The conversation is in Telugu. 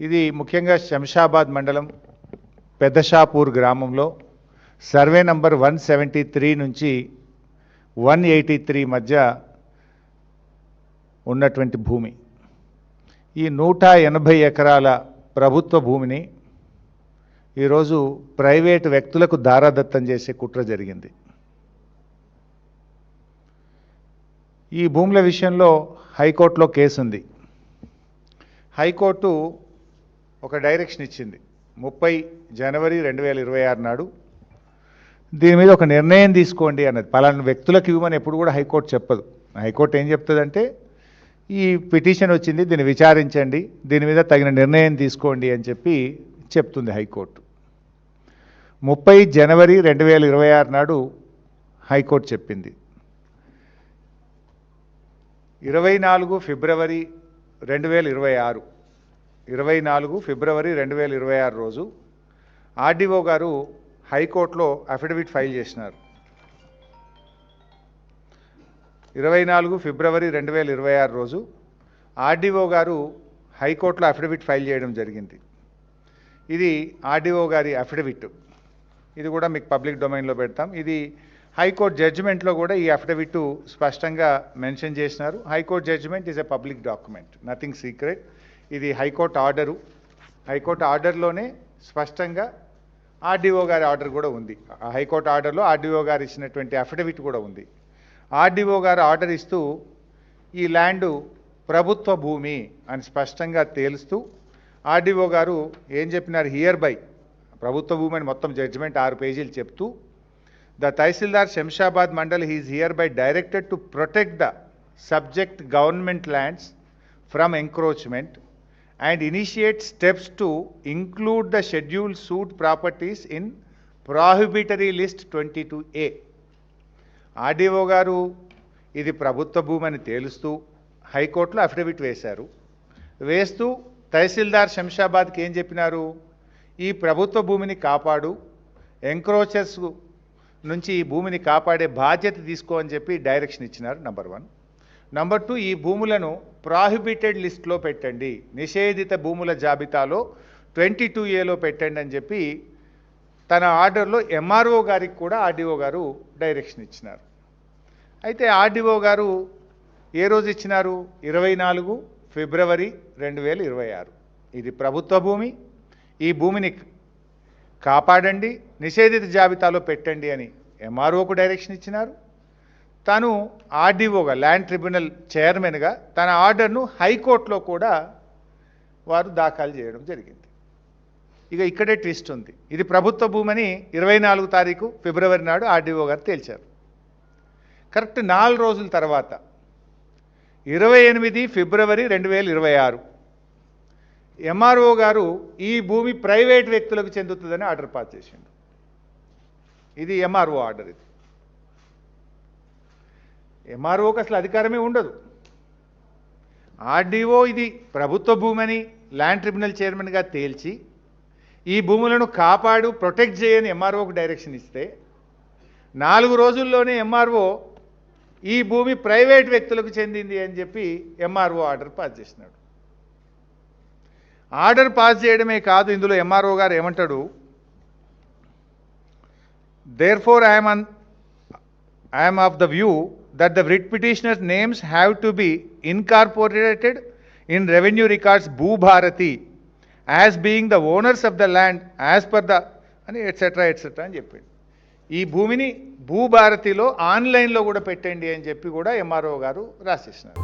ఇది ముఖ్యంగా శంషాబాద్ మండలం పెద్దషాపూర్ గ్రామంలో సర్వే నంబర్ 173 నుంచి 183 మధ్య ఉన్నటువంటి భూమి. ఈ 180 ఎకరాల ప్రభుత్వ భూమిని ఈరోజు ప్రైవేటు వ్యక్తులకు దారాదత్తం చేసే కుట్ర జరిగింది. ఈ భూముల విషయంలో హైకోర్టులో కేసు ఉంది. హైకోర్టు ఒక డైరెక్షన్ ఇచ్చింది 30 జనవరి 2026 నాడు దీని మీద ఒక నిర్ణయం తీసుకోండి అన్నది. పలానా వ్యక్తులకు ఇవ్వమని ఎప్పుడు కూడా హైకోర్టు చెప్పదు. హైకోర్టు ఏం చెప్తుందంటే ఈ పిటిషన్ వచ్చింది, దీన్ని విచారించండి, దీని మీద తగిన నిర్ణయం తీసుకోండి అని చెప్పి చెప్తుంది హైకోర్టు. 30 జనవరి 2026 నాడు హైకోర్టు చెప్పింది. 24 ఫిబ్రవరి 2026 రోజు ఆర్డీఓ గారు హైకోర్టులో అఫిడవిట్ ఫైల్ చేసినారు. 24 ఫిబ్రవరి 2026 రోజు ఆర్డీఓ గారు హైకోర్టులో అఫిడవిట్ ఫైల్ చేయడం జరిగింది. ఇది ఆర్డీఓ గారి అఫిడవిట్. ఇది కూడా మీకు పబ్లిక్ డొమైన్లో పెడతాం. ఇది హైకోర్టు జడ్జిమెంట్లో కూడా ఈ అఫిడవిట్ స్పష్టంగా మెన్షన్ చేసినారు. High court judgment is a public document, nothing secret. ఇది హైకోర్టు ఆర్డరు. హైకోర్టు ఆర్డర్లోనే స్పష్టంగా ఆర్డీఓ గారి ఆర్డర్ కూడా ఉంది. హైకోర్టు ఆర్డర్లో ఆర్డీఓ గారు ఇచ్చినటువంటి అఫిడవిట్ కూడా ఉంది. ఆర్డీఓ గారు ఆర్డర్ ఇస్తూ ఈ ల్యాండు ప్రభుత్వ భూమి అని స్పష్టంగా తేలుస్తూ ఆర్డీఓ గారు ఏం చెప్పినారు, హియర్ బై ప్రభుత్వ భూమి అని మొత్తం జడ్జిమెంట్ 6 పేజీలు చెప్తూ the tahsildar Shamshabad mandal is here by directed to protect the subject government lands from encroachment and initiate steps to include the scheduled suit properties in prohibitory list 22A. RDO గారు ఇది ప్రభుత్వ భూమని తేలుస్తూ హైకోర్టులో అఫిడవిట్ వేశారు. వేస్తూ తహసీల్దార్ శంషాబాద్కి ఏం చెప్పినారు, ఈ ప్రభుత్వ భూమిని కాపాడు, ఎంక్రోచర్స్ నుంచి ఈ భూమిని కాపాడే బాధ్యత తీసుకో అని చెప్పి డైరెక్షన్ ఇచ్చినారు. నంబర్ 1. నంబర్ 2, ఈ భూములను ప్రాహిబిటెడ్ లిస్ట్లో పెట్టండి, నిషేధిత భూముల జాబితాలో 22Aలో పెట్టండి అని చెప్పి తన ఆర్డర్లో ఎంఆర్ఓ గారికి కూడా ఆర్డీఓ గారు డైరెక్షన్ ఇచ్చినారు. అయితే ఆర్డీఓ గారు ఏ రోజు ఇచ్చినారు, 24 ఫిబ్రవరి 2026. ఇది ప్రభుత్వ భూమి, ఈ భూమిని కాపాడండి, నిషేధిత జాబితాలో పెట్టండి అని ఎంఆర్ఓకు డైరెక్షన్ ఇచ్చినారు. తను ఆర్డీఓగా ల్యాండ్ ట్రిబ్యునల్ చైర్మన్గా తన ఆర్డర్ను హైకోర్టులో కూడా వారు దాఖలు చేయడం జరిగింది. ఇక ఇక్కడే ట్విస్ట్ ఉంది. ఇది ప్రభుత్వ భూమని 24 తారీఖు ఫిబ్రవరి నాడు ఆర్డీఓ గారు తేల్చారు. కరెక్ట్ 4 రోజుల తర్వాత 28 ఫిబ్రవరి 2026 ఎంఆర్ఓ గారు ఈ భూమి ప్రైవేట్ వ్యక్తులకు చెందుతుందని ఆర్డర్ పాస్ చేసిండు. ఇది ఎంఆర్ఓ ఆర్డర్. ఇది ఎంఆర్ఓకి అసలు అధికారమే ఉండదు. ఆర్డీఓ ఇది ప్రభుత్వ భూమని ల్యాండ్ ట్రిబ్యునల్ చైర్మన్గా తేల్చి ఈ భూములను కాపాడు, ప్రొటెక్ట్ చేయని ఎంఆర్ఓకు డైరెక్షన్ ఇస్తే 4 రోజుల్లోనే ఎంఆర్ఓ ఈ భూమి ప్రైవేట్ వ్యక్తులకు చెందింది అని చెప్పి ఎంఆర్ఓ ఆర్డర్ పాస్ చేసినాడు. ఆర్డర్ పాస్ చేయడమే కాదు, ఇందులో ఎంఆర్ఓ గారు ఏమంటాడు, therefore I am of the view that the writ petitioner's names have to be incorporated in revenue records Bhubharati as being the owners of the land as per the అని etc అని చెప్పింది. ఈ భూమిని భూభారతిలో ఆన్లైన్లో కూడా పెట్టండి అని చెప్పి కూడా ఎంఆర్ఓ గారు రాసేసినారు.